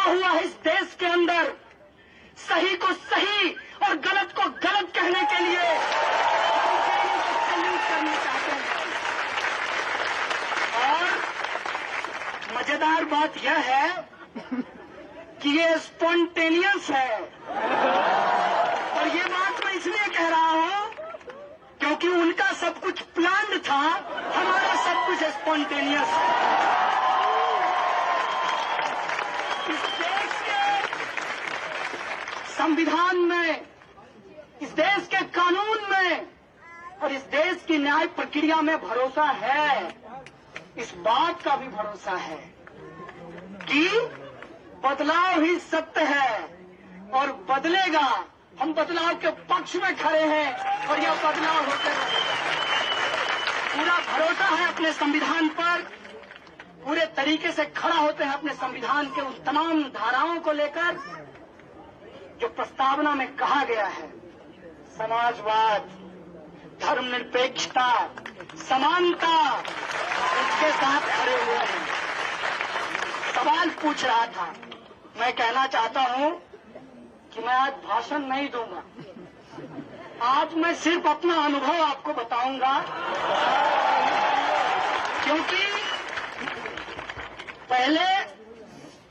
हुआ है इस देश के अंदर सही को सही और गलत को गलत कहने के लिए सैल्यूट करना चाहते हैं। और मजेदार बात यह है कि ये स्पॉन्टेनियस है, और ये बात मैं इसलिए कह रहा हूं क्योंकि उनका सब कुछ प्लान्ड था, हमारा सब कुछ स्पॉन्टेनियस है। इस देश के संविधान में, इस देश के कानून में और इस देश की न्याय प्रक्रिया में भरोसा है। इस बात का भी भरोसा है कि बदलाव ही सत्य है और बदलेगा। हम बदलाव के पक्ष में खड़े हैं और यह बदलाव होते रहेगा। पूरा भरोसा है अपने संविधान पर, पूरे तरीके से खड़ा होते हैं अपने संविधान के उन तमाम धाराओं को लेकर जो प्रस्तावना में कहा गया है। समाजवाद, धर्मनिरपेक्षता, समानता, इसके साथ खड़े हुए हैं। सवाल पूछ रहा था, मैं कहना चाहता हूं कि मैं आज भाषण नहीं दूंगा। आज मैं सिर्फ अपना अनुभव आपको बताऊंगा, क्योंकि पहले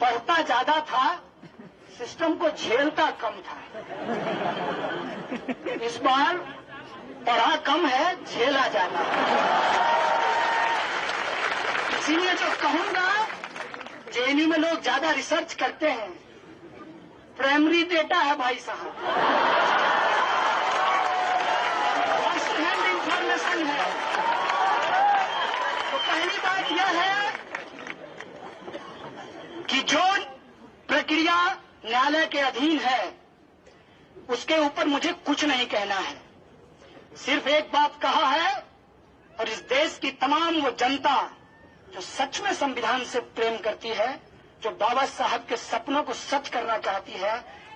पढ़ता ज्यादा था, सिस्टम को झेलता कम था। इस बार पढ़ा कम है, झेला ज्यादा है। इसीलिए जो कहूंगा, जेएनयू में लोग ज्यादा रिसर्च करते हैं, प्राइमरी डेटा है भाई साहब, फर्स्ट हैंड इंफॉर्मेशन है। तो पहली बात यह है कि जो प्रक्रिया न्यायालय के अधीन है उसके ऊपर मुझे कुछ नहीं कहना है। सिर्फ एक बात कहा है, और इस देश की तमाम वो जनता जो सच में संविधान से प्रेम करती है, जो बाबा साहब के सपनों को सच करना चाहती है,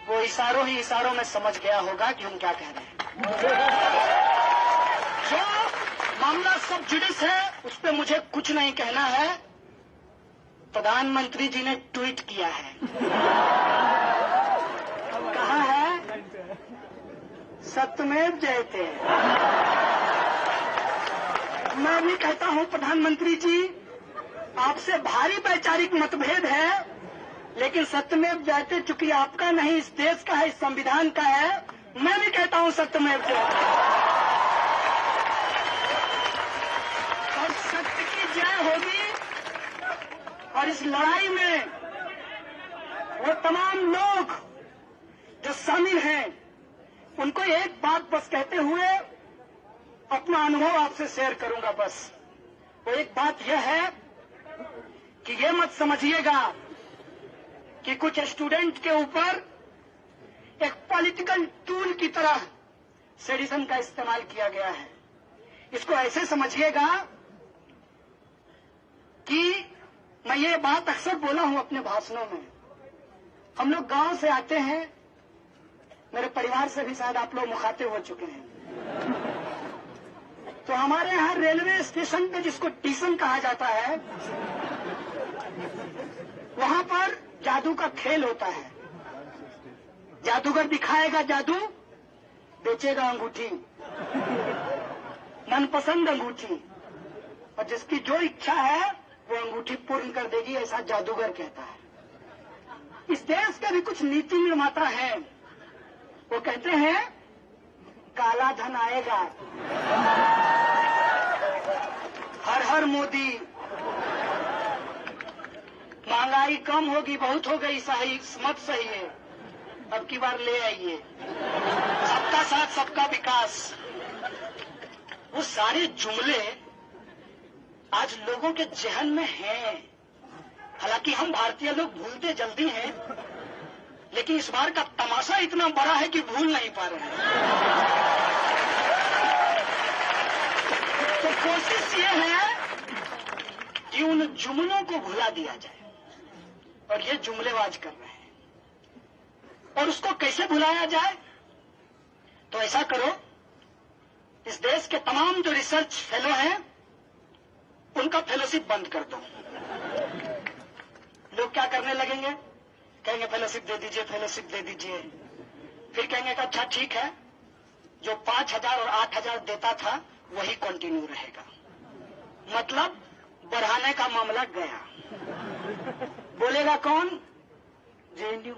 वो इशारों ही इशारों में समझ गया होगा कि हम क्या कह रहे हैं। जो मामला सब जुडिस है उस पर मुझे कुछ नहीं कहना है। प्रधानमंत्री जी ने ट्वीट किया है, कहा है सत्यमेव जयते। मैं भी कहता हूं प्रधानमंत्री जी, आपसे भारी वैचारिक मतभेद है, लेकिन सत्यमेव जयते चूंकि आपका नहीं, इस देश का है, इस संविधान का है, मैं भी कहता हूं सत्यमेव जयते। और सत्य की जय होगी। और इस लड़ाई में वो तमाम लोग जो शामिल हैं, उनको एक बात बस कहते हुए अपना अनुभव आपसे शेयर करूंगा। बस वो एक बात यह है कि ये मत समझिएगा कि कुछ स्टूडेंट के ऊपर एक पॉलिटिकल टूल की तरह सेडिशन का इस्तेमाल किया गया है। इसको ऐसे समझिएगा कि मैं ये बात अक्सर बोला हूं अपने भाषणों में। हम लोग गांव से आते हैं, मेरे परिवार से भी शायद आप लोग मुखातिब हो चुके हैं। तो हमारे यहाँ रेलवे स्टेशन पे, जिसको स्टेशन कहा जाता है, वहां पर जादू का खेल होता है। जादूगर दिखाएगा जादू, बेचेगा अंगूठी, मनपसंद अंगूठी, और जिसकी जो इच्छा है वो अंगूठी पूर्ण कर देगी, ऐसा जादूगर कहता है। इस देश के भी कुछ नीति निर्माता हैं, वो कहते हैं काला धन आएगा, हर हर मोदी, महंगाई कम होगी, बहुत हो गई, सही मत सही है, अब की बार ले आइए, सबका साथ सबका विकास। वो सारे जुमले आज लोगों के जहन में हैं। हालांकि हम भारतीय लोग भूलते जल्दी हैं, लेकिन इस बार का तमाशा इतना बड़ा है कि भूल नहीं पा रहे हैं। तो कोशिश ये है कि उन जुमलों को भुला दिया जाए, और ये जुमलेबाज कर रहे हैं। और उसको कैसे भुलाया जाए? तो ऐसा करो, इस देश के तमाम जो रिसर्च फेलो हैं उनका फेलोशिप बंद कर दो। लोग क्या करने लगेंगे? कहेंगे फेलोशिप दे दीजिए, फेलोशिप दे दीजिए। फिर कहेंगे कि अच्छा ठीक है, जो 5,000 और 8,000 देता था वही कंटिन्यू रहेगा। मतलब बढ़ाने का मामला गया। बोलेगा कौन? जेएनयू।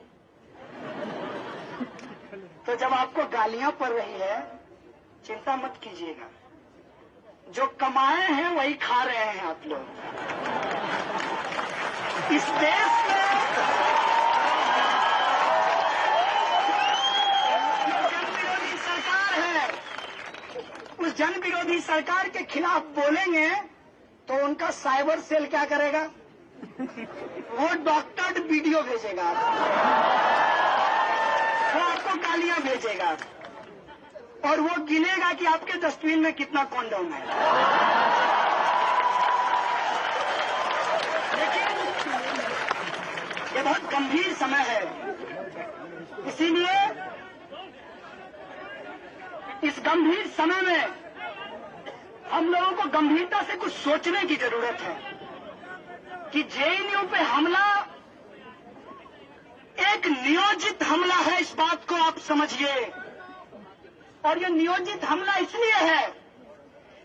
तो जब आपको गालियां पड़ रही है, चिंता मत कीजिएगा, जो कमाए हैं वही खा रहे हैं आप लोग। इस देश में जन विरोधी सरकार है, उस जन विरोधी सरकार के खिलाफ बोलेंगे तो उनका साइबर सेल क्या करेगा? वो डॉक्टर्ड वीडियो भेजेगा, वो आपको गालियां भेजेगा और वो गिनेगा कि आपके डस्टबिन में कितना कॉन्डोम है। लेकिन ये बहुत गंभीर समय है, इसीलिए इस गंभीर समय में हम लोगों को गंभीरता से कुछ सोचने की जरूरत है कि जेएनयू पे हमला एक नियोजित हमला है, इस बात को आप समझिए। और ये नियोजित हमला इसलिए है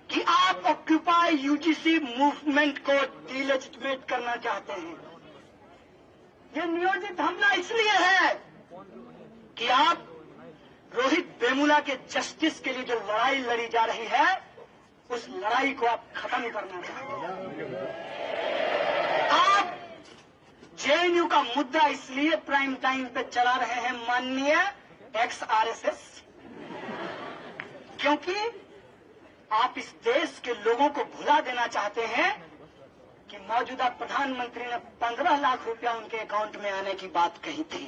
कि आप ऑक्यूपाई यूजीसी मूवमेंट को डिलेजिटिमेट करना चाहते हैं। ये नियोजित हमला इसलिए है कि आप रोहित वेमुला के जस्टिस के लिए जो लड़ाई लड़ी जा रही है, उस लड़ाई को आप खत्म करना चाहते हैं। आप जेएनयू का मुद्दा इसलिए प्राइम टाइम पे चला रहे हैं माननीय XRSS, क्योंकि आप इस देश के लोगों को भुला देना चाहते हैं कि मौजूदा प्रधानमंत्री ने 15 लाख रुपया उनके अकाउंट में आने की बात कही थी।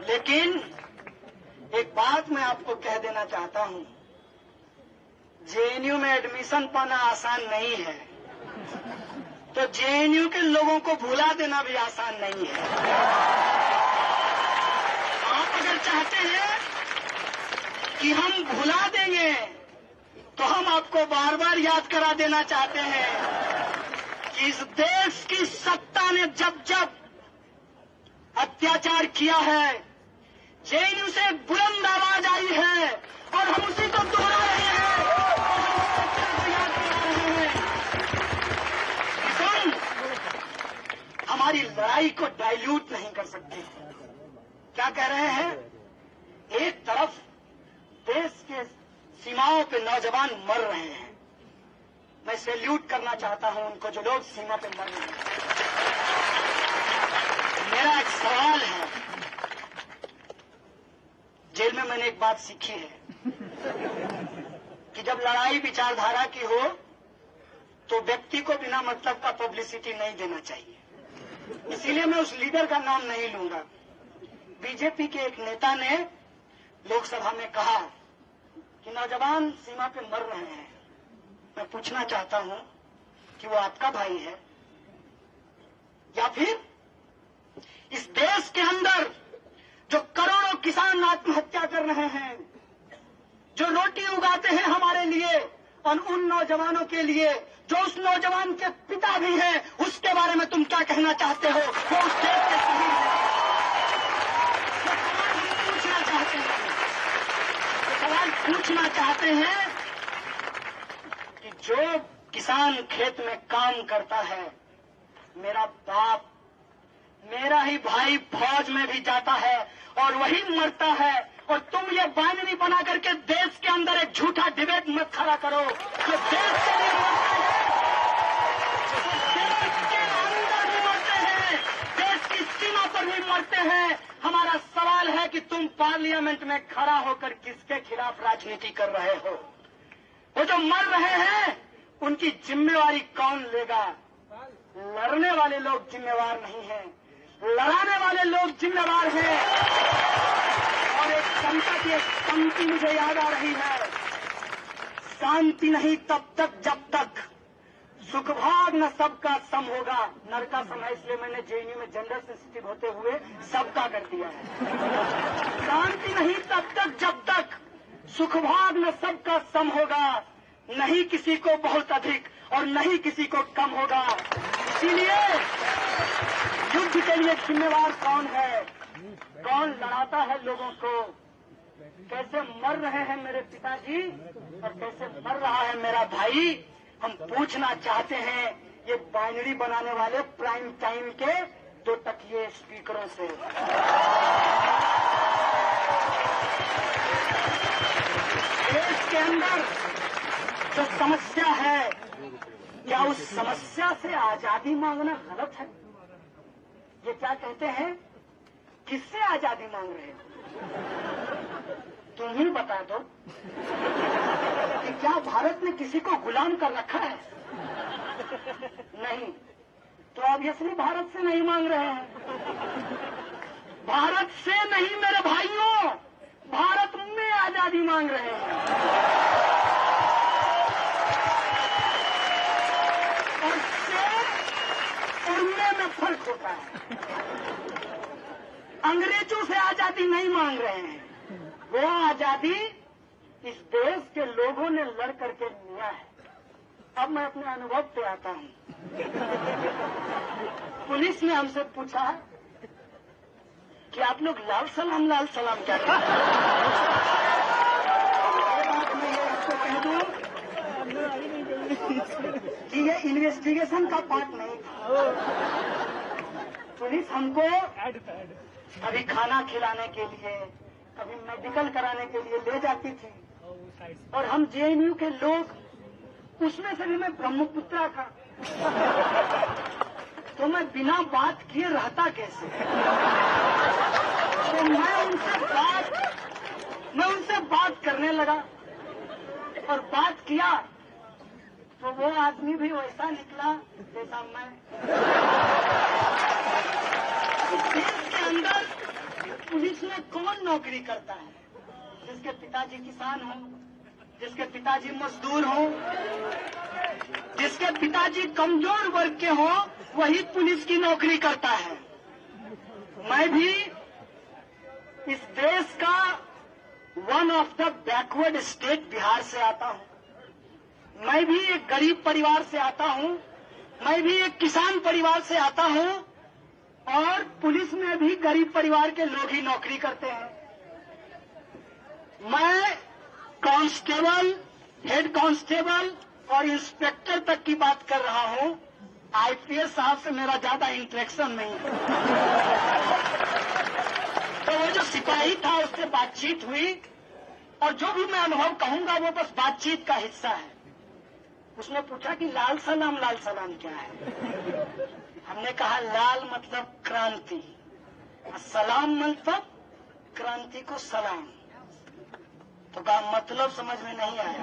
लेकिन एक बात मैं आपको कह देना चाहता हूं, जेएनयू में एडमिशन पाना आसान नहीं है, तो जेएनयू के लोगों को भुला देना भी आसान नहीं है। आप अगर चाहते हैं कि हम भुला देंगे, तो हम आपको बार बार याद करा देना चाहते हैं कि इस देश की सत्ता ने जब जब अत्याचार किया है, जेएनयू से एक बुलंद आवाज आई है और हम उसी को दोहरा रहे हैं, याद करा रहे हैं। हम हमारी लड़ाई को डाइल्यूट नहीं कर सकते। क्या कह रहे हैं? एक तरफ देश के सीमाओं पे नौजवान मर रहे हैं, मैं सैल्यूट करना चाहता हूं उनको जो लोग सीमा पे मर रहे हैं। मेरा एक सवाल है, जेल में मैंने एक बात सीखी है कि जब लड़ाई विचारधारा की हो तो व्यक्ति को बिना मतलब का पब्लिसिटी नहीं देना चाहिए। इसीलिए मैं उस लीडर का नाम नहीं लूंगा। बीजेपी के एक नेता ने लोकसभा में कहा कि नौजवान सीमा पे मर रहे हैं। मैं पूछना चाहता हूं कि वो आपका भाई है या फिर इस देश के अंदर जो करोड़ों किसान आत्महत्या कर रहे हैं, जो रोटी उगाते हैं हमारे लिए, और उन नौजवानों के लिए जो उस नौजवान के पिता भी हैं, उसके बारे में तुम क्या कहना चाहते हो? वो उस देश के शहीद हैं। सवाल पूछना चाहते हैं कि जो किसान खेत में काम करता है, मेरा बाप, मेरा ही भाई फौज में भी जाता है और वही मरता है, और तुम ये बाइनरी बना करके देश के अंदर एक झूठा डिबेट मत खड़ा करो। जो देश के लिए मरते हैं, देश के अंदर भी मरते हैं, देश की सीमा पर भी मरते हैं। हमारा सवाल है कि तुम पार्लियामेंट में खड़ा होकर किसके खिलाफ राजनीति कर रहे हो? वो जो मर रहे हैं उनकी जिम्मेवारी कौन लेगा? लड़ने वाले लोग जिम्मेवार नहीं हैं, लड़ाने वाले लोग जिम्मेवार हैं। और एक कविता की एक पंक्ति मुझे याद आ रही है, शांति नहीं तब तक जब तक सुख भाग न सबका सम होगा। नर का सम है, इसलिए मैंने जेएनयू में जेंडर सेंसिटिव होते हुए सबका कर दिया है। शांति नहीं तब तक जब तक सुख भाग न सबका सम होगा, नहीं किसी को बहुत अधिक और नहीं किसी को कम होगा। इसीलिए युद्ध युद्ध के लिए जिम्मेवार कौन है, कौन लड़ाता है लोगों को, कैसे मर रहे हैं मेरे पिताजी और कैसे मर रहा है मेरा भाई, हम पूछना चाहते हैं ये बाइनरी बनाने वाले प्राइम टाइम के 2 टकिए स्पीकरों से। देश के अंदर जो समस्या है, क्या उस समस्या से आजादी मांगना गलत है? ये क्या कहते हैं, किससे आजादी मांग रहे हो? तुम ही बता दो कि क्या भारत ने किसी को गुलाम कर रखा है? नहीं, तो ऑब्वियसली भारत से नहीं मांग रहे हैं। भारत से नहीं मेरे भाइयों, भारत में आजादी मांग रहे हैं। और से उड़ने में फर्क होता है। अंग्रेजों से आजादी नहीं मांग रहे हैं, वो आजादी इस देश के लोगों ने लड़ करके लिया है। अब मैं अपने अनुभव पे आता हूं। पुलिस ने हमसे पूछा कि आप लोग लाल सलाम क्या कहते हैं? मैं ये आपको कह दूं कि ये इन्वेस्टिगेशन का पार्ट नहीं था। पुलिस हमको कभी खाना खिलाने के लिए, कभी मेडिकल कराने के लिए ले जाती थी, और हम जेएनयू के लोग, उसमें से भी मैं ब्रह्मपुत्रा था, तो मैं बिना बात किए रहता कैसे? तो मैं उनसे बात करने लगा और बात किया तो वो आदमी भी वैसा निकला जैसा मैं। इस देश के अंदर पुलिस में कौन नौकरी करता है? जिसके पिताजी किसान हो, जिसके पिताजी मजदूर हो, जिसके पिताजी कमजोर वर्ग के हो, वही पुलिस की नौकरी करता है। मैं भी इस देश का one of the backward state Bihar से आता हूं। मैं भी एक गरीब परिवार से आता हूं, मैं भी एक किसान परिवार से आता हूं, और पुलिस में भी गरीब परिवार के लोग ही नौकरी करते हैं। मैं कांस्टेबल, हेड कांस्टेबल और इंस्पेक्टर तक की बात कर रहा हूं। आईपीएस साहब से मेरा ज्यादा इंटरेक्शन नहीं है। तो वो जो सिपाही था उससे बातचीत हुई, और जो भी मैं अनुभव कहूंगा वो बस बातचीत का हिस्सा है। उसने पूछा कि लाल सलाम क्या है? हमने कहा लाल मतलब क्रांति, सलाम मतलब क्रांति को सलाम। तो कहा मतलब समझ में नहीं आया।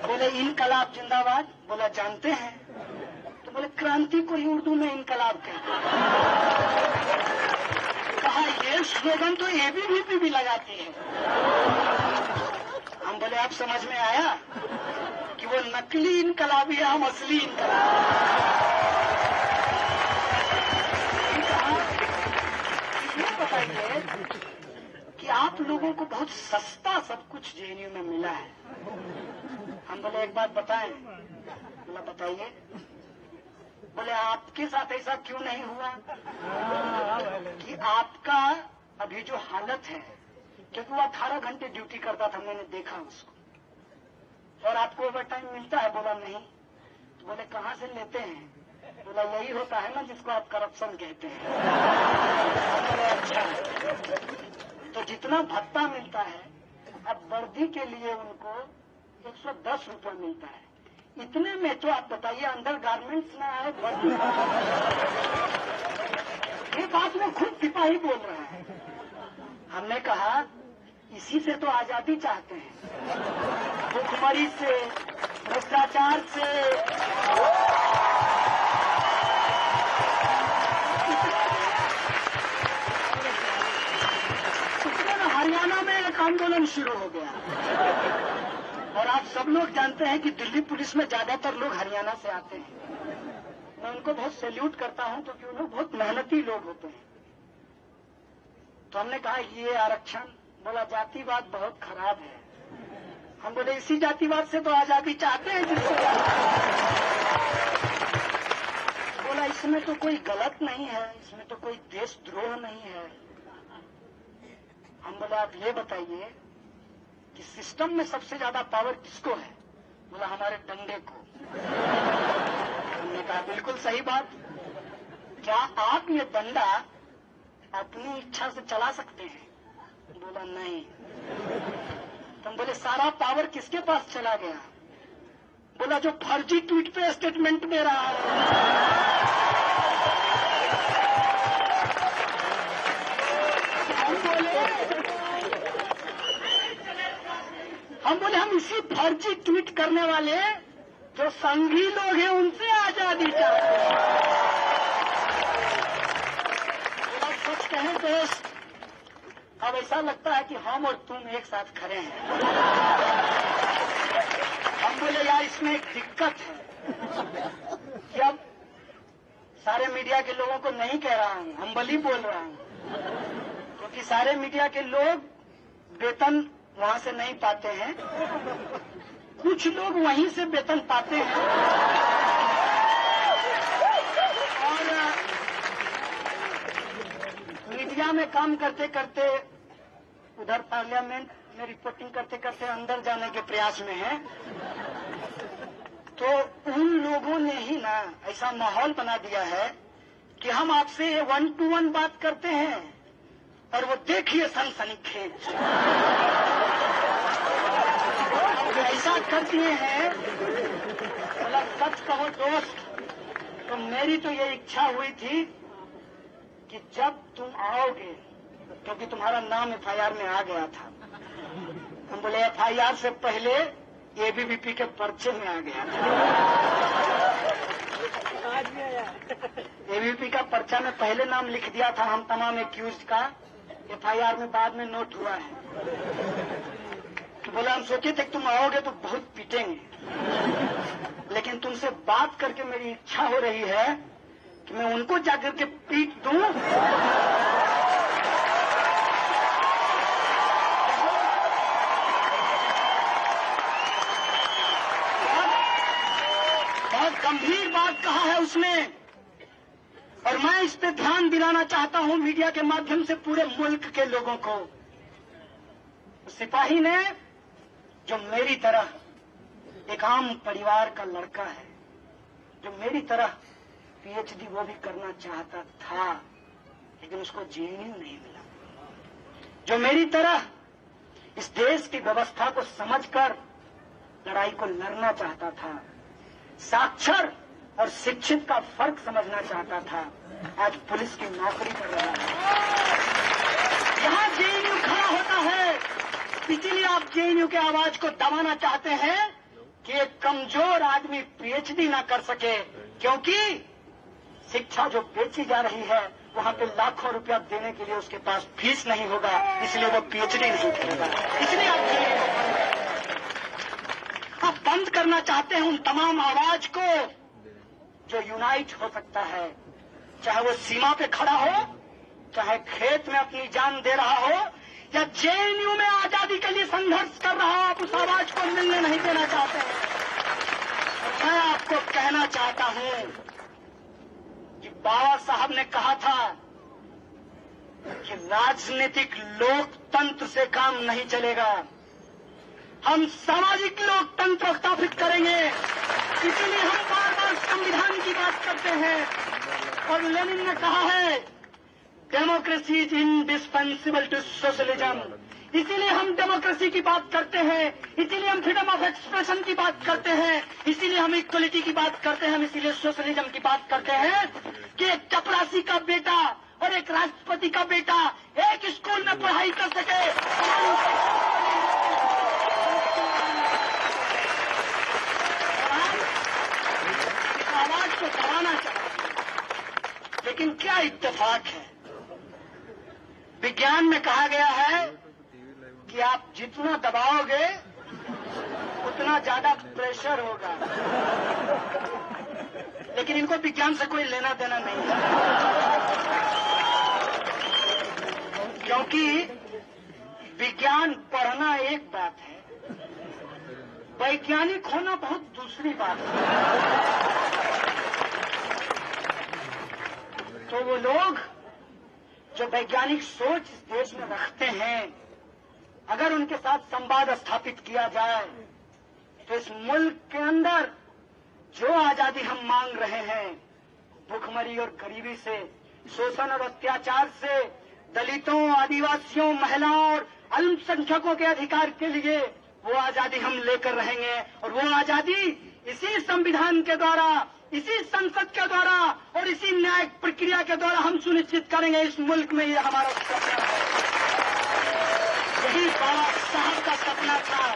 बोले इनकलाब जिंदाबाद। बोला जानते हैं? तो बोले क्रांति को ही उर्दू में इनकलाब कहते हैं। कहा ये स्लोगन तो एबीवीपी भी लगाती है। हम बोले आप समझ में आया कि वो नकली इनकलाबी है, हम असली इनकलाब। बताइए कि आप लोगों को बहुत सस्ता सब कुछ जेएनयू में मिला है। हम बोले एक बात बताएं। बोला बताइए। बोले आपके साथ ऐसा क्यों नहीं हुआ कि आपका अभी जो हालत है, क्योंकि वो 18 घंटे ड्यूटी करता था, मैंने देखा उसको, और आपको ओवर टाइम मिलता है? बोला नहीं। तो बोले कहाँ से लेते हैं? बोला यही होता है ना जिसको आप करप्शन कहते हैं। अच्छा, तो जितना भत्ता मिलता है, अब वर्दी के लिए उनको 110 रुपये मिलता है। इतने में तो आप बताइए अंडर गारमेंट्स ना आए वर्दी। ये बात में खुद सिपाही बोल रहा है। हमने कहा इसी से तो आजादी चाहते हैं, भुखमरी से, भ्रष्टाचार से। हरियाणा में एक आंदोलन शुरू हो गया, और आप सब लोग जानते हैं कि दिल्ली पुलिस में ज्यादातर लोग हरियाणा से आते हैं। मैं उनको बहुत सैल्यूट करता हूं क्योंकि वो लोग बहुत मेहनती लोग होते हैं। तो हमने कहा ये आरक्षण, बोला जातिवाद बहुत खराब है। हम बोले इसी जातिवाद से तो आजादी चाहते हैं जिससे। बोला इसमें तो कोई गलत नहीं है, इसमें तो कोई देशद्रोह नहीं है। हम बोले आप ये बताइए कि सिस्टम में सबसे ज्यादा पावर किसको है? बोला हमारे डंडे को। हमने कहा बिल्कुल सही बात, क्या आप ये डंडा अपनी इच्छा से चला सकते हैं? बोला नहीं। तुम बोले सारा पावर किसके पास चला गया? बोला जो फर्जी ट्वीट पे स्टेटमेंट दे रहा है। हम बोले हम इसी फर्जी ट्वीट करने वाले जो संघी लोग हैं उनसे आजादी चाहते हैं। सच कहें दोस्त, अब ऐसा लगता है कि हम और तुम एक साथ खड़े हैं। हम बोले यार इसमें एक दिक्कत है कि अब सारे मीडिया के लोगों को नहीं कह रहा हूं, हम बली बोल रहा हूं, क्योंकि सारे मीडिया के लोग वेतन वहां से नहीं पाते हैं, कुछ लोग वहीं से वेतन पाते हैं। और मीडिया में काम करते करते उधर पार्लियामेंट में रिपोर्टिंग करते करते अंदर जाने के प्रयास में है, तो उन लोगों ने ही ना ऐसा माहौल बना दिया है कि हम आपसे 1-to-1 बात करते हैं और वो देखिए सनसनीखेज ऐसा कर दिए हैं। मतलब सच कहो दोस्त, तो मेरी तो ये इच्छा हुई थी कि जब तुम आओगे, क्योंकि तुम्हारा नाम FIR में आ गया था, हम बोले FIR से पहले ABVP के पर्चे में आ गया था। ABVP का पर्चा में पहले नाम लिख दिया था हम तमाम एक्यूज्ड का, FIR में बाद में नोट हुआ है। तो बोला हम सोचे थे कि तुम आओगे तो बहुत पीटेंगे, लेकिन तुमसे बात करके मेरी इच्छा हो रही है कि मैं उनको जाकर के पीट दूं। बहुत गंभीर बात कहा है उसने, और मैं इस पे ध्यान दिलाना चाहता हूं मीडिया के माध्यम से पूरे मुल्क के लोगों को। सिपाही ने, जो मेरी तरह एक आम परिवार का लड़का है, जो मेरी तरह PhD वो भी करना चाहता था, लेकिन उसको JNU नहीं मिला, जो मेरी तरह इस देश की व्यवस्था को समझकर लड़ाई को लड़ना चाहता था, साक्षर और शिक्षित का फर्क समझना चाहता था, आज पुलिस की नौकरी कर रहा है। यहां JNU खड़ा होता है, इसीलिए आप JNU के आवाज को दबाना चाहते हैं कि एक कमजोर आदमी PhD ना कर सके, क्योंकि शिक्षा जो बेची जा रही है वहां पे लाखों रुपया देने के लिए उसके पास फीस नहीं होगा, इसलिए वो PhD नहीं करेगा। इसलिए आप बंद करना चाहते हैं उन तमाम आवाज को जो यूनाइट हो सकता है, चाहे वो सीमा पे खड़ा हो, चाहे खेत में अपनी जान दे रहा हो, या JNU में आजादी के लिए संघर्ष कर रहा हो, आप उस आवाज को मिलने नहीं देना चाहते हैं। मैं आपको कहना चाहता हूं कि बाबा साहब ने कहा था कि राजनीतिक लोकतंत्र से काम नहीं चलेगा, हम सामाजिक लोकतंत्र स्थापित करेंगे। इसीलिए हम बार बार संविधान की बात करते हैं, और लेनिन ने कहा है democracy is indispensable to socialism. इसीलिए हम डेमोक्रेसी की बात करते हैं, इसीलिए हम फ्रीडम ऑफ एक्सप्रेशन की बात करते हैं, इसीलिए हम इक्वलिटी की बात करते हैं, हम इसीलिए सोशलिज्म की बात करते हैं कि एक चपरासी का बेटा और एक राष्ट्रपति का बेटा एक स्कूल में पढ़ाई कर सके। इस आवाज को दबाना चाहिए, लेकिन क्या इत्तेफाक है, विज्ञान में कहा गया है कि आप जितना दबाओगे उतना ज्यादा प्रेशर होगा, लेकिन इनको विज्ञान से कोई लेना देना नहीं है, क्योंकि विज्ञान पढ़ना एक बात है, वैज्ञानिक होना बहुत दूसरी बात है। तो वो लोग जो वैज्ञानिक सोच इस देश में रखते हैं, अगर उनके साथ संवाद स्थापित किया जाए तो इस मुल्क के अंदर जो आजादी हम मांग रहे हैं, भुखमरी और गरीबी से, शोषण और अत्याचार से, दलितों, आदिवासियों, महिलाओं और अल्पसंख्यकों के अधिकार के लिए, वो आजादी हम लेकर रहेंगे। और वो आजादी इसी संविधान के द्वारा, इसी संसद के द्वारा और इसी न्यायिक प्रक्रिया के द्वारा हम सुनिश्चित करेंगे। इस मुल्क में ये हमारा सपना है। यही बाबा साहब का सपना था,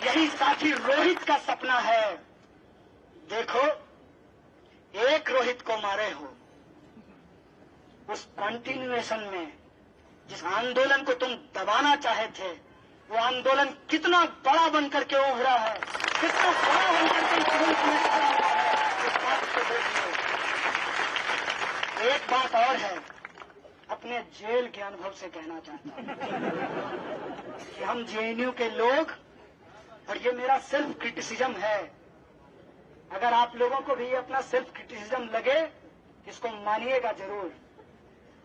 यही साथी रोहित का सपना है। देखो, एक रोहित को मारे हो, उस कंटिन्यूएशन में जिस आंदोलन को तुम दबाना चाहे थे, वो आंदोलन कितना बड़ा बनकर के उभरा है, कितना बड़ा बनकर के इस मुल्क में खड़ा हुआ है, इस बात को देखिए। एक बात और है, अपने जेल के अनुभव से कहना चाहता हूं कि हम जेएनयू के लोग, और ये मेरा सेल्फ क्रिटिसिज्म है, अगर आप लोगों को भी अपना सेल्फ क्रिटिसिज्म लगे, इसको मानिएगा जरूर।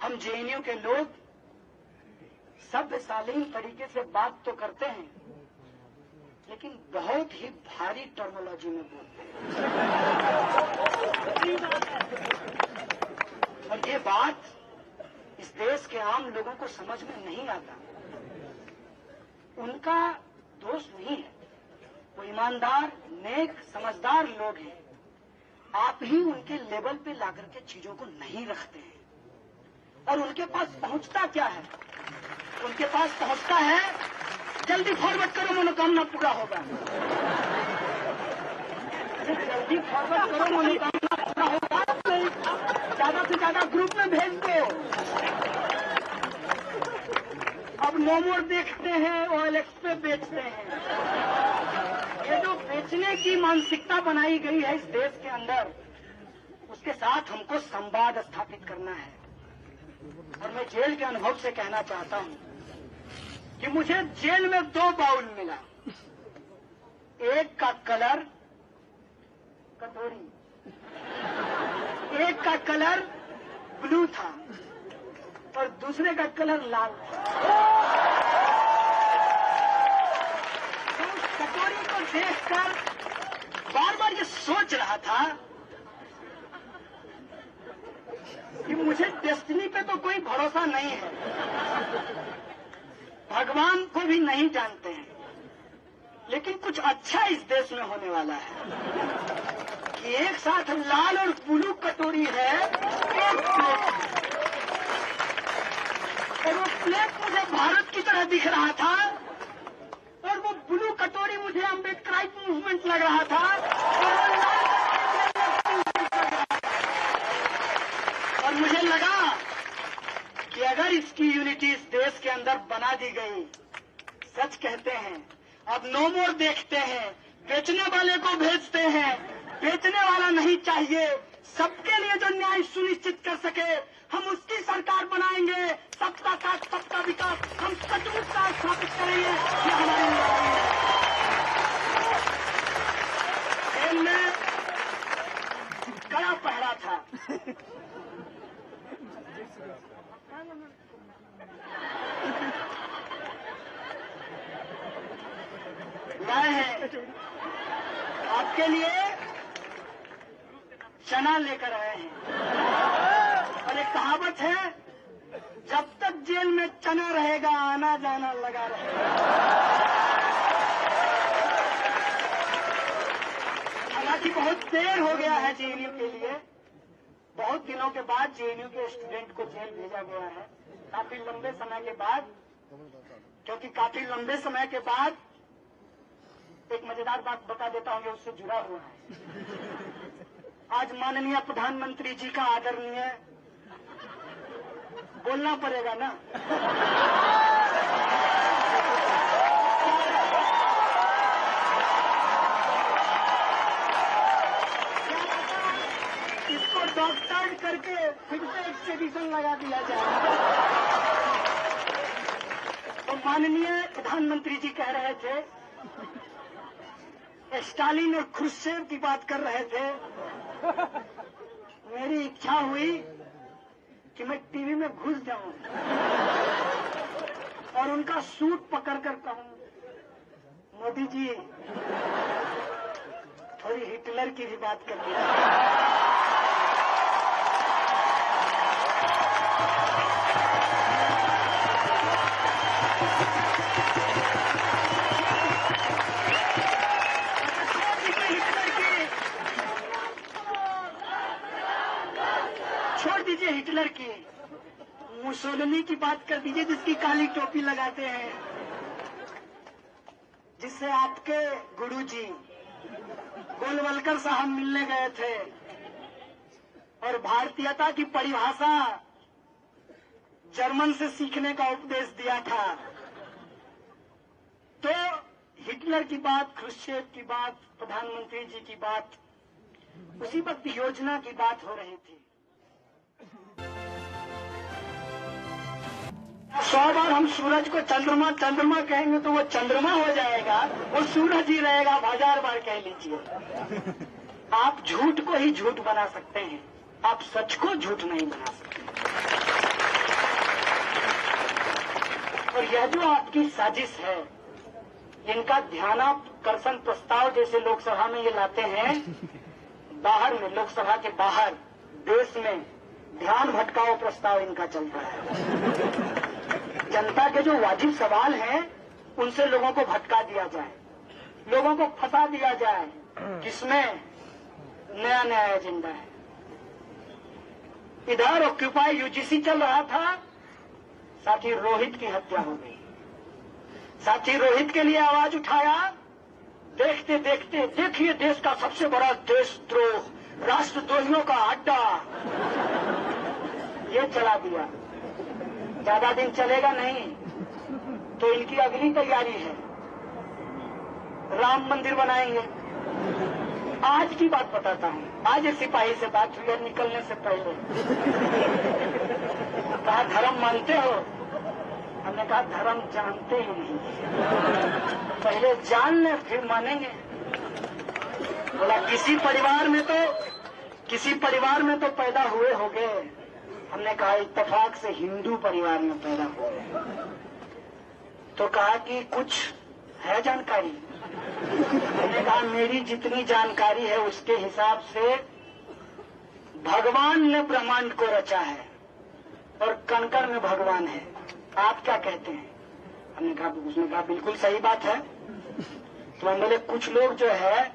हम जेएनयू के लोग सभ्य शालीन तरीके से बात तो करते हैं, लेकिन बहुत ही भारी टर्मिनोलॉजी में बोलते हैं। और ये बात इस देश के आम लोगों को समझ में नहीं आता। उनका दोष नहीं है, वो ईमानदार, नेक, समझदार लोग हैं। आप ही उनके लेवल पे लाकर के चीजों को नहीं रखते हैं। और उनके पास पहुंचता क्या है? उनके पास पहुंचता है, जल्दी फॉरवर्ड करो, मनोकामना पूरा होगा। जल्दी फॉरवर्ड करो, मनोकामना पूरा होगा। ज्यादा से ज्यादा ग्रुप में भेज दो। अब नो मोर देखते हैं, OLX पे बेचते हैं। ये जो बेचने की मानसिकता बनाई गई है इस देश के अंदर, उसके साथ हमको संवाद स्थापित करना है। और मैं जेल के अनुभव से कहना चाहता हूं कि मुझे जेल में 2 बाउल मिला। एक का कलर कटोरी, एक का कलर ब्लू था और दूसरे का कलर लाल था। तो उस कटोरी को देखकर बार बार ये सोच रहा था कि मुझे डेस्टिनी पे तो कोई भरोसा नहीं है, भगवान को भी नहीं जानते हैं, लेकिन कुछ अच्छा इस देश में होने वाला है कि एक साथ लाल और ब्लू कटोरी है, एक प्लेट, और वो प्लेट मुझे भारत की तरह दिख रहा था और वो ब्लू कटोरी मुझे अम्बेडकराइट मूवमेंट लग रहा था और वो लाल और मुझे लगा कि अगर इसकी यूनिटी इस देश के अंदर बना दी गई, सच कहते हैं, अब नो मोर देखते हैं, बेचने वाले को भेजते हैं, बेचने वाला नहीं चाहिए, सबके लिए जो न्याय सुनिश्चित कर सके, हम उसकी सरकार बनाएंगे। सबका साथ, सबका विकास, हम सचमुच का स्थापित करेंगे। ये हमारी लड़ाई है। जेल में कड़ा पहरा था। लाए हैं आपके लिए, चना लेकर आए हैं। और एक कहावत है, जब तक जेल में चना रहेगा, आना जाना लगा रहेगा। हालांकि बहुत देर हो गया है जेएनयू के लिए, बहुत दिनों के बाद जेएनयू के स्टूडेंट को जेल भेजा गया है, काफी लंबे समय के बाद। क्योंकि काफी लंबे समय के बाद एक मजेदार बात बता देता हूं, ये उससे जुड़ा हुआ है। आज माननीय प्रधानमंत्री जी का आदरणीय, बोलना पड़ेगा ना, इसको डॉक्टर करके फिर से एक्सपेडिशन लगा दिया जाए। तो माननीय प्रधानमंत्री जी कह रहे थे, स्टालिन और खुर्शेव की बात कर रहे थे। मेरी इच्छा हुई में घुस जाऊं और उनका सूट पकड़कर कहूं, मोदी जी थोड़ी हिटलर की भी बात कर लीजिए। छोड़ दीजिए हिटलर की, मुसोलिनी की बात कर दीजिए, जिसकी काली टोपी लगाते हैं, जिससे आपके गुरुजी गोलवलकर साहब मिलने गए थे और भारतीयता की परिभाषा जर्मन से सीखने का उपदेश दिया था। तो हिटलर की बात, ख्रुश्चेव की बात, प्रधानमंत्री जी की बात, उसी वक्त योजना की बात हो रही थी। 100 बार हम सूरज को चंद्रमा चंद्रमा कहेंगे तो वो चंद्रमा हो जाएगा, वो सूरज ही रहेगा। 1000 बार कह लीजिए। आप झूठ को ही झूठ बना सकते हैं, आप सच को झूठ नहीं बना सकते। और यह जो आपकी साजिश है, इनका ध्यानाकर्षण प्रस्ताव जैसे लोकसभा में ये लाते हैं, बाहर में, लोकसभा के बाहर देश में ध्यान भटकाओ प्रस्ताव इनका चलता है। जनता के जो वाजिब सवाल हैं, उनसे लोगों को भटका दिया जाए, लोगों को फंसा दिया जाए, जिसमें नया नया एजेंडा है। इधर ऑक्यूपाई यूजीसी चल रहा था, साथी रोहित की हत्या हो गई। साथी रोहित के लिए आवाज उठाया, देखते देखते देखिए देश का सबसे बड़ा देशद्रोह, राष्ट्रद्रोहियों का अड्डा, ये चला दिया। ज्यादा दिन चलेगा नहीं, तो इनकी अगली तैयारी है, राम मंदिर बनाएंगे। आज की बात बताता हूँ, आज एक सिपाही से बात हुई निकलने से पहले। कहा धर्म मानते हो? हमने कहा धर्म जानते ही नहीं, पहले जान ले फिर मानेंगे। बोला किसी परिवार में तो पैदा हुए होंगे। हमने कहा इत्तेफाक से हिंदू परिवार में पैदा हुए। तो कहा कि कुछ है जानकारी? हमने कहा मेरी जितनी जानकारी है उसके हिसाब से भगवान ने ब्रह्मांड को रचा है और कण-कण में भगवान है। आप क्या कहते हैं? उसने कहा बिल्कुल सही बात है। तो हम बोले कुछ लोग जो है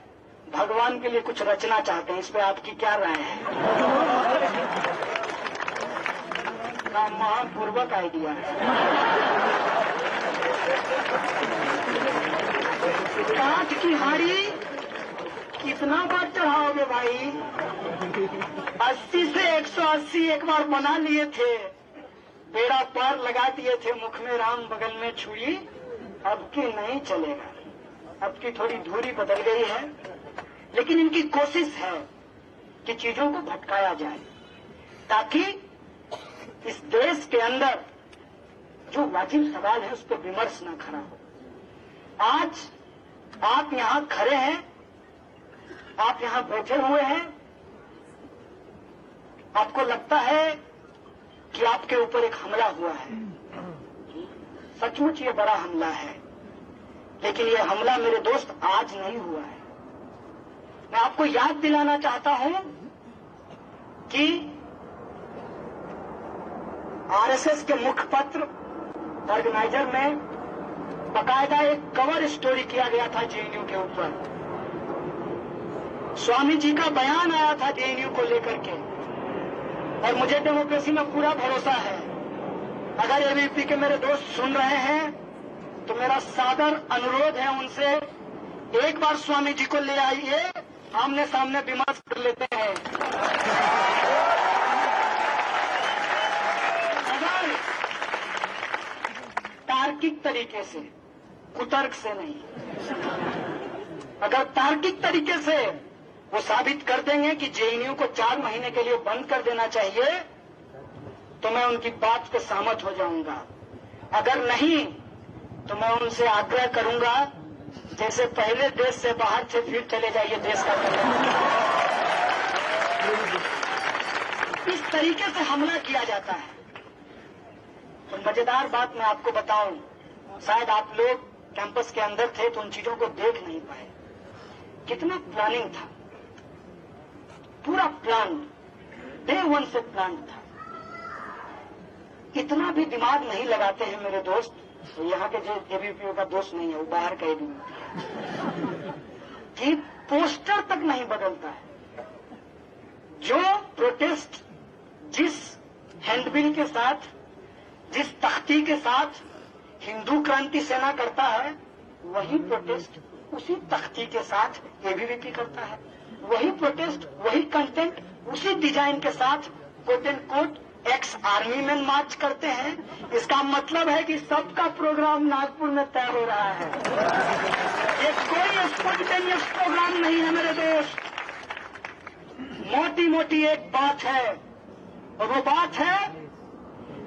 भगवान के लिए कुछ रचना चाहते हैं, इस पे आपकी क्या राय है? महापूर्वक आइडिया है। कांच की हाड़ी कितना बार चढ़ाओगे भाई? 80 से 180 एक बार बना लिए थे, बेड़ा पार लगा दिए थे, मुख में राम बगल में छुरी। अब की नहीं चलेगा, अब की थोड़ी दूरी बदल गई है, लेकिन इनकी कोशिश है कि चीजों को भटकाया जाए ताकि इस देश के अंदर जो वाजिब सवाल है उस पर विमर्श न खड़ा हो। आज आप यहां खड़े हैं, आप यहां बैठे हुए हैं, आपको लगता है कि आपके ऊपर एक हमला हुआ है। सचमुच ये बड़ा हमला है, लेकिन ये हमला मेरे दोस्त आज नहीं हुआ है। मैं आपको याद दिलाना चाहता हूं कि आरएसएस के मुखपत्र ऑर्गेनाइजर में बकायदा एक कवर स्टोरी किया गया था जेएनयू के ऊपर। स्वामी जी का बयान आया था जेएनयू को लेकर के, और मुझे डेमोक्रेसी में पूरा भरोसा है। अगर एबीवीपी के मेरे दोस्त सुन रहे हैं तो मेरा सादर अनुरोध है उनसे, एक बार स्वामी जी को ले आइए, आमने सामने विमर्श कर लेते हैं। अगर तार्किक तरीके से, कुतर्क से नहीं, अगर तार्किक तरीके से वो साबित कर देंगे कि जेएनयू को 4 महीने के लिए बंद कर देना चाहिए, तो मैं उनकी बात पे सहमत हो जाऊंगा। अगर नहीं तो मैं उनसे आग्रह करूंगा, जैसे पहले देश से बाहर थे फिर चले जाइए देश का कल्याण। इस तरीके से हमला किया जाता है। तो मजेदार बात मैं आपको बताऊं, शायद आप लोग कैंपस के अंदर थे तो उन चीजों को देख नहीं पाए। कितना प्लानिंग था, पूरा प्लान, डे 1 से प्लान था। इतना भी दिमाग नहीं लगाते हैं मेरे दोस्त, तो यहाँ के जो एबीवीपी का दोस्त नहीं है, वो बाहर का एबीवीपी है, कि पोस्टर तक नहीं बदलता है। जो प्रोटेस्ट जिस हैंडबिल के साथ, जिस तख्ती के साथ हिंदू क्रांति सेना करता है, वही प्रोटेस्ट उसी तख्ती के साथ एबीवीपी करता है। वही प्रोटेस्ट, वही कंटेंट, उसी डिजाइन के साथ quote and quote ex army man march करते हैं। इसका मतलब है कि सबका प्रोग्राम नागपुर में तय हो रहा है। ये कोई स्पॉन्टेनियस प्रोग्राम नहीं है मेरे दोस्त। मोटी मोटी एक बात है, और वो बात है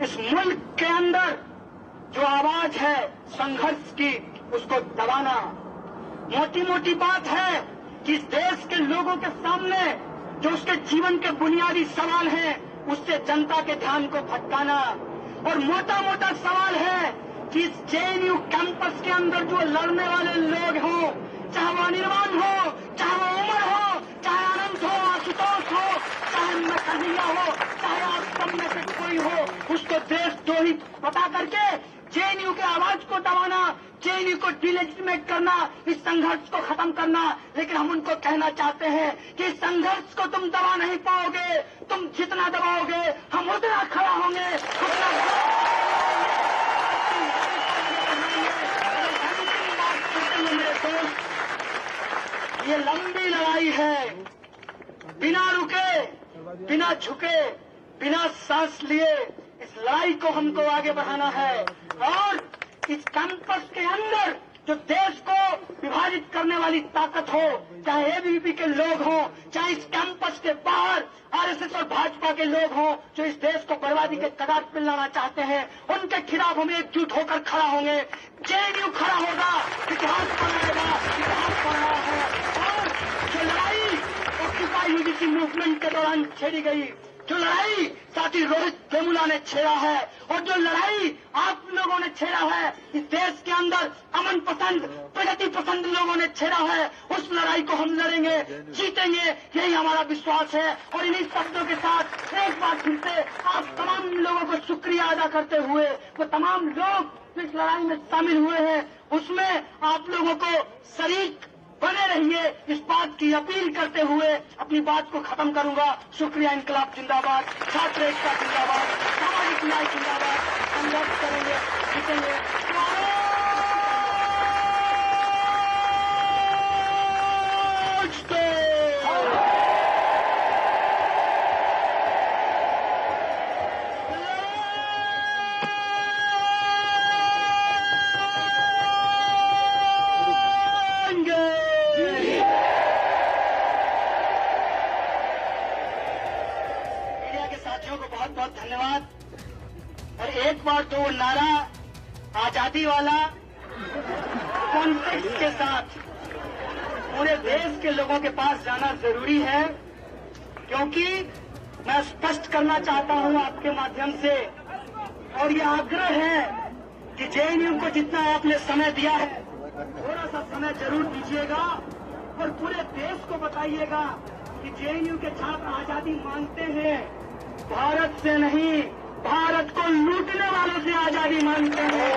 इस मुल्क के अंदर जो आवाज है संघर्ष की, उसको दबाना। मोटी मोटी बात है कि इस देश के लोगों के सामने जो उसके जीवन के बुनियादी सवाल हैं, उससे जनता के ध्यान को भटकाना। और मोटा मोटा सवाल है कि इस जेएनयू कैंपस के अंदर जो लड़ने वाले लोग हों, चाहे वो अनिर्बान हो, चाहे वो उमर हो, चाहे अनंत हो, आशुतोष हो, चाहे मैं कन्हैया हो, चाहे आप सब में से कोई हो, उसको देशद्रोही बता करके जेएनयू के आवाज को दबाना, जेएनयू को डिलेजिटिमेट करना, इस संघर्ष को खत्म करना। लेकिन हम उनको कहना चाहते हैं कि इस संघर्ष को तुम दबा नहीं पाओगे। तुम जितना दबाओगे हम उतना खड़ा होंगे, मेरे दोस्त। ये लंबी लड़ाई है, बिना रुके, बिना झुके, बिना सांस लिए इस लड़ाई को हमको आगे बढ़ाना है। और इस कैंपस के अंदर जो देश को विभाजित करने वाली ताकत हो, चाहे एबीवीपी के लोग हों, चाहे इस कैंपस के बाहर आरएसएस और भाजपा के लोग हों, जो इस देश को बर्बादी के कगार पर लाना चाहते हैं, उनके खिलाफ हम एकजुट होकर खड़ा होंगे। जेएनयू खड़ा होगा, इतिहास बनाएगा, इतिहास बन रहा है। और जो लड़ाई ऑक्यूपाई यूजीसी मूवमेंट के दौरान छेड़ी गई, जो लड़ाई साथी रोहित वेमुला ने छेड़ा है, और जो लड़ाई आप लोगों ने छेड़ा है, इस देश के अंदर अमन पसंद, प्रगति पसंद लोगों ने छेड़ा है, उस लड़ाई को हम लड़ेंगे, जीतेंगे, यही हमारा विश्वास है। और इन्हीं शब्दों के साथ एक बार फिर से आप तमाम लोगों को शुक्रिया अदा करते हुए, वो तमाम लोग इस लड़ाई में शामिल हुए हैं, उसमें आप लोगों को शरीक बने रहिए, इस बात की अपील करते हुए अपनी बात को खत्म करूंगा। शुक्रिया। इंकलाब जिंदाबाद, छात्र एकता जिंदाबाद, सामाजिक न्याय जिंदाबाद। संघर्ष करेंगे, जीतेंगे। बहुत बहुत धन्यवाद। और एक बार तो नारा आजादी वाला कॉन्टेक्स्ट के साथ पूरे देश के लोगों के पास जाना जरूरी है, क्योंकि मैं स्पष्ट करना चाहता हूं आपके माध्यम से, और ये आग्रह है कि जेएनयू को जितना आपने समय दिया है, थोड़ा सा समय जरूर दीजिएगा और पूरे देश को बताइएगा कि जेएनयू के छात्र आजादी मांगते हैं, भारत से नहीं, भारत को लूटने वालों से आजादी मांगते हैं।